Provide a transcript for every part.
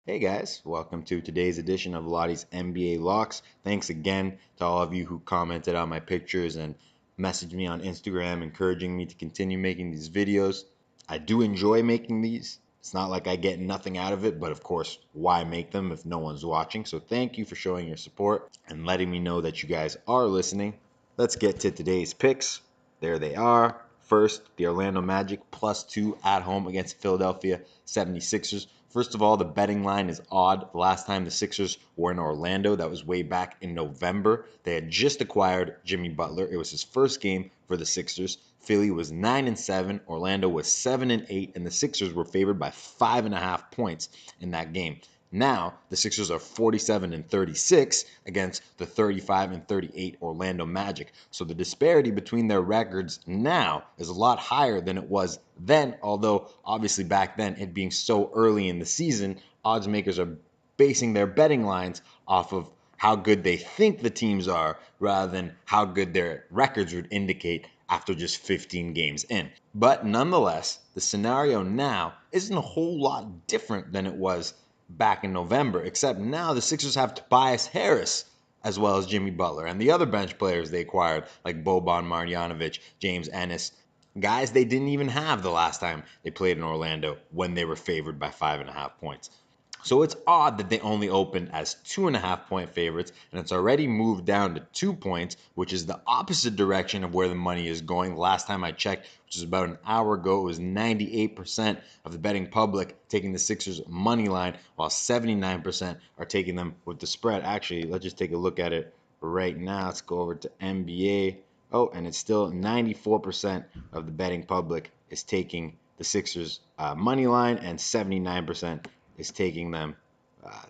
Hey guys, welcome to today's edition of Loddy's NBA Locks. Thanks again to all of you who commented on my pictures and messaged me on Instagram encouraging me to continue making these videos. I do enjoy making these. It's not like I get nothing out of it, but of course, why make them if no one's watching? So thank you for showing your support and letting me know that you guys are listening. Let's get to today's picks. There they are. First, the Orlando Magic +2 at home against Philadelphia 76ers. First of all, the betting line is odd. The last time the Sixers were in Orlando, that was way back in November. They had just acquired Jimmy Butler. It was his first game for the Sixers. Philly was 9-7, Orlando was 7-8, and the Sixers were favored by 5.5 points in that game. Now, the Sixers are 47-36 against the 35-38 Orlando Magic. So the disparity between their records now is a lot higher than it was then, although obviously back then, it being so early in the season, odds makers are basing their betting lines off of how good they think the teams are rather than how good their records would indicate after just 15 games in. But nonetheless, the scenario now isn't a whole lot different than it was back in November, except now the Sixers have Tobias Harris as well as Jimmy Butler and the other bench players they acquired like Boban Marjanovic, James Ennis, guys they didn't even have the last time they played in Orlando when they were favored by 5.5 points. So it's odd that they only opened as 2.5 point favorites, and it's already moved down to 2 points, which is the opposite direction of where the money is going. Last time I checked, which is about an hour ago, it was 98% of the betting public taking the Sixers money line, while 79% are taking them with the spread. Actually, let's just take a look at it right now. Let's go over to NBA. Oh, and it's still 94% of the betting public is taking the Sixers money line, and 79% is taking them,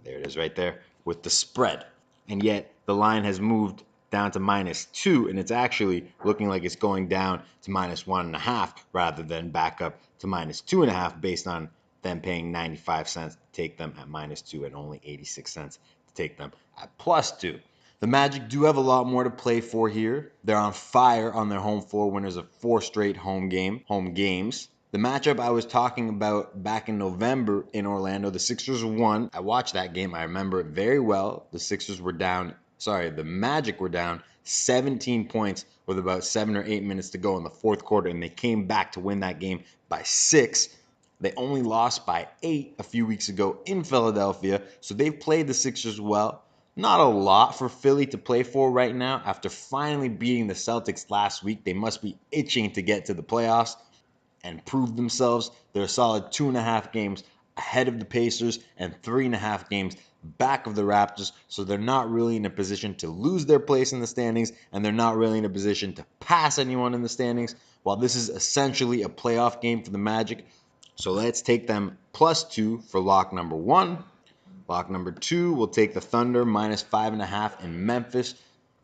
there it is right there, with the spread. And yet the line has moved down to -2, and it's actually looking like it's going down to -1.5 rather than back up to -2.5 based on them paying 95 cents to take them at -2 and only 86 cents to take them at +2. The Magic do have a lot more to play for here. They're on fire on their home floor, winners of 4 straight home games. The matchup I was talking about back in November in Orlando, the Sixers won. I watched that game. I remember it very well. The Magic were down 17 points with about 7 or 8 minutes to go in the fourth quarter, and they came back to win that game by 6. They only lost by 8 a few weeks ago in Philadelphia, so they've played the Sixers well. Not a lot for Philly to play for right now. After finally beating the Celtics last week, they must be itching to get to the playoffs and prove themselves. They're a solid 2.5 games ahead of the Pacers and 3.5 games back of the Raptors. So they're not really in a position to lose their place in the standings, and they're not really in a position to pass anyone in the standings. While this is essentially a playoff game for the Magic, so let's take them +2 for lock number 1. Lock number 2, we'll take the Thunder -5.5 in Memphis.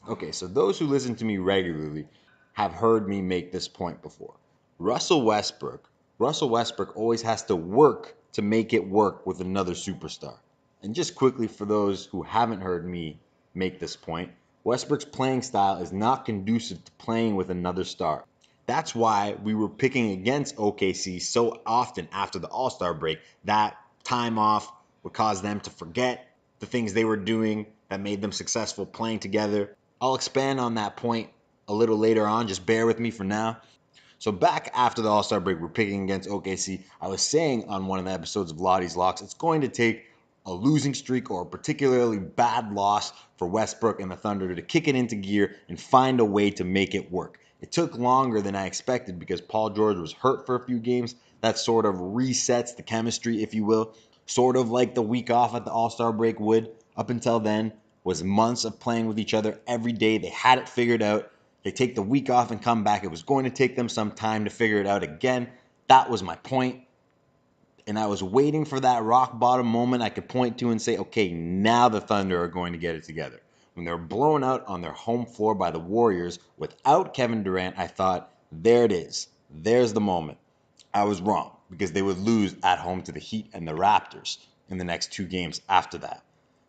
Okay, so those who listen to me regularly have heard me make this point before. Russell Westbrook always has to work to make it work with another superstar. And just quickly for those who haven't heard me make this point, Westbrook's playing style is not conducive to playing with another star. That's why we were picking against OKC so often after the All-Star break. That time off would cause them to forget the things they were doing that made them successful playing together. I'll expand on that point a little later on. Just bear with me for now. So back after the All-Star break, we're picking against OKC. I was saying on one of the episodes of Loddy's Locks, it's going to take a losing streak or a particularly bad loss for Westbrook and the Thunder to kick it into gear and find a way to make it work. It took longer than I expected because Paul George was hurt for a few games. That sort of resets the chemistry, if you will, sort of like the week off at the All-Star break would. Up until then was months of playing with each other every day. They had it figured out. They take the week off and come back. It was going to take them some time to figure it out again. That was my point. And I was waiting for that rock bottom moment I could point to and say, okay, now the Thunder are going to get it together. When they're blown out on their home floor by the Warriors without Kevin Durant, I thought, there it is. There's the moment. I was wrong because they would lose at home to the Heat and the Raptors in the next 2 games after that.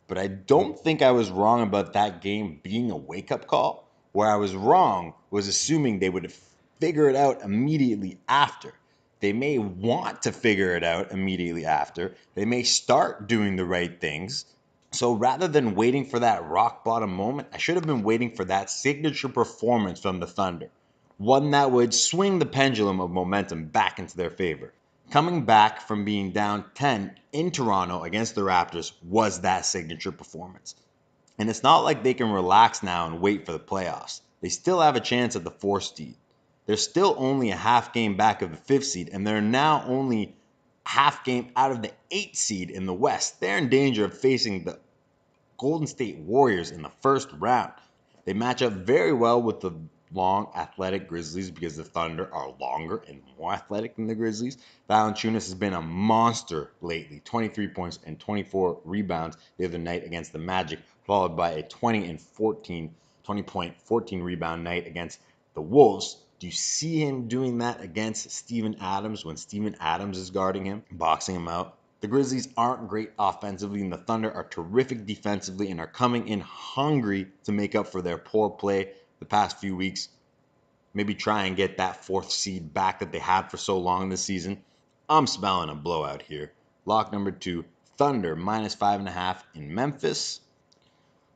But I don't think I was wrong about that game being a wake-up call. Where I was wrong was assuming they would figure it out immediately after. They may want to figure it out immediately after. They may start doing the right things. So rather than waiting for that rock bottom moment, I should have been waiting for that signature performance from the Thunder. One that would swing the pendulum of momentum back into their favor. Coming back from being down 10 in Toronto against the Raptors was that signature performance. And it's not like they can relax now and wait for the playoffs. They still have a chance at the 4th seed. They're still only a half game back of the 5th seed, and they're now only half game out of the 8th seed in the West. They're in danger of facing the Golden State Warriors in the first round. They match up very well with the long, athletic Grizzlies because the Thunder are longer and more athletic than the Grizzlies. Valanciunas has been a monster lately, 23 points and 24 rebounds the other night against the Magic, followed by a 20-point, 14 rebound night against the Wolves. Do you see him doing that against Steven Adams when Steven Adams is guarding him, boxing him out? The Grizzlies aren't great offensively, and the Thunder are terrific defensively and are coming in hungry to make up for their poor play the past few weeks. Maybe try and get that 4th seed back that they had for so long this season. I'm smelling a blowout here. Lock number 2, Thunder minus 5.5 in Memphis.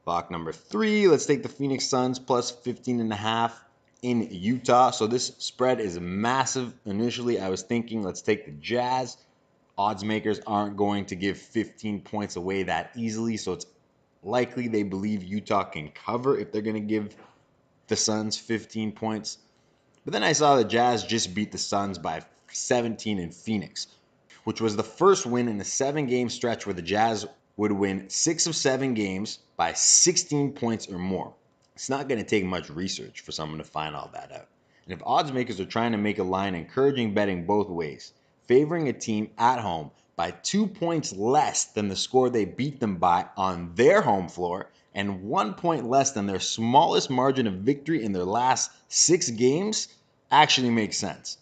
Lock number 3, let's take the Phoenix Suns plus 15.5 in Utah. So this spread is massive. Initially, I was thinking let's take the Jazz. Odds makers aren't going to give 15 points away that easily, so it's likely they believe Utah can cover if they're going to give the Suns 15 points. But then I saw the Jazz just beat the Suns by 17 in Phoenix, which was the first win in a 7-game stretch where the Jazz would win 6 of 7 games by 16 points or more. It's not going to take much research for someone to find all that out. And if odds makers are trying to make a line encouraging betting both ways, favoring a team at home by 2 points less than the score they beat them by on their home floor and 1 point less than their smallest margin of victory in their last 6 games actually makes sense.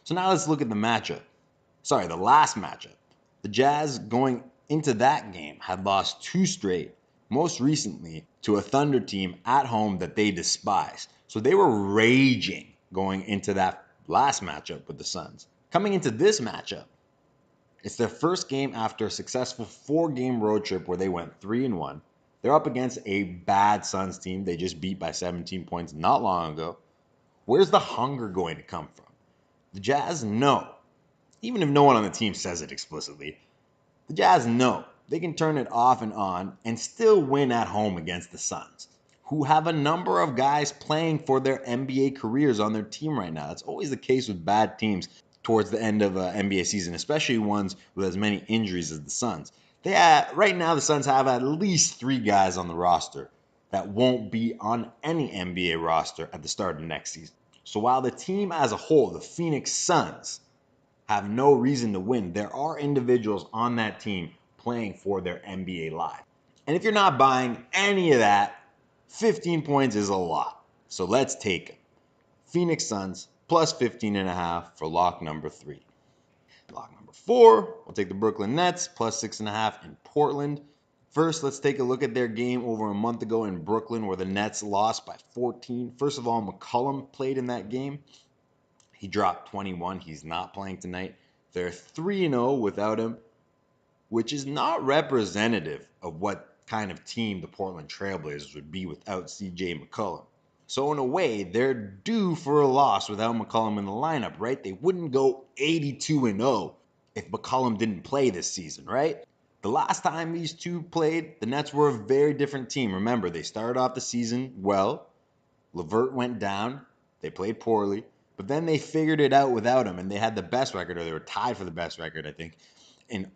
So now let's look at the last matchup. The Jazz going into that game had lost 2 straight, most recently to a Thunder team at home that they despise. So they were raging going into that last matchup with the Suns. Coming into this matchup, it's their first game after a successful 4-game road trip where they went 3-1. They're up against a bad Suns team they just beat by 17 points not long ago. Where's the hunger going to come from? The Jazz know, even if no one on the team says it explicitly, the Jazz know they can turn it off and on and still win at home against the Suns, who have a number of guys playing for their NBA careers on their team right now. That's always the case with bad teams towards the end of an NBA season, especially ones with as many injuries as the Suns. Right now, the Suns have at least 3 guys on the roster that won't be on any NBA roster at the start of next season. So while the team as a whole, the Phoenix Suns, have no reason to win, there are individuals on that team playing for their NBA lives. And if you're not buying any of that, 15 points is a lot. So let's take them. Phoenix Suns plus 15.5 for lock number 3. Lock number 4, we'll take the Brooklyn Nets plus 6.5 in Portland. First, let's take a look at their game over a month ago in Brooklyn where the Nets lost by 14. First of all, McCollum played in that game. He dropped 21. He's not playing tonight. They're 3-0 without him, which is not representative of what kind of team the Portland Trailblazers would be without CJ McCollum. So in a way, they're due for a loss without McCollum in the lineup, right? They wouldn't go 82-0 if McCollum didn't play this season, right? The last time these two played, the Nets were a very different team. Remember, they started off the season well. LeVert went down. They played poorly. But then they figured it out without him, and they had the best record, or they were tied for the best record, I think, in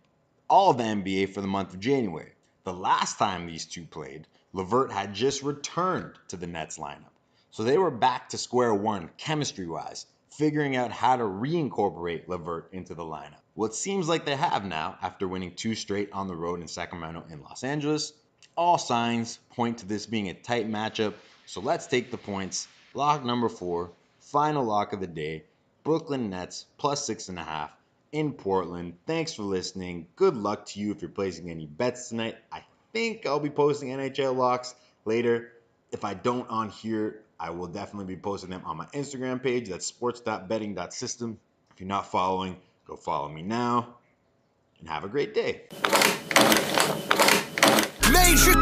all of the NBA for the month of January. The last time these two played, LeVert had just returned to the Nets lineup. So they were back to square one, chemistry-wise, figuring out how to reincorporate LeVert into the lineup. Well, it seems like they have now, after winning 2 straight on the road in Sacramento and Los Angeles. All signs point to this being a tight matchup, so let's take the points. Lock number 4, final lock of the day, Brooklyn Nets plus 6.5 in Portland. Thanks for listening. Good luck to you if you're placing any bets tonight. I think I'll be posting NHL locks later. If I don't on here, I will definitely be posting them on my Instagram page. That's sports.betting.system. If you're not following, go follow me now, and have a great day. Major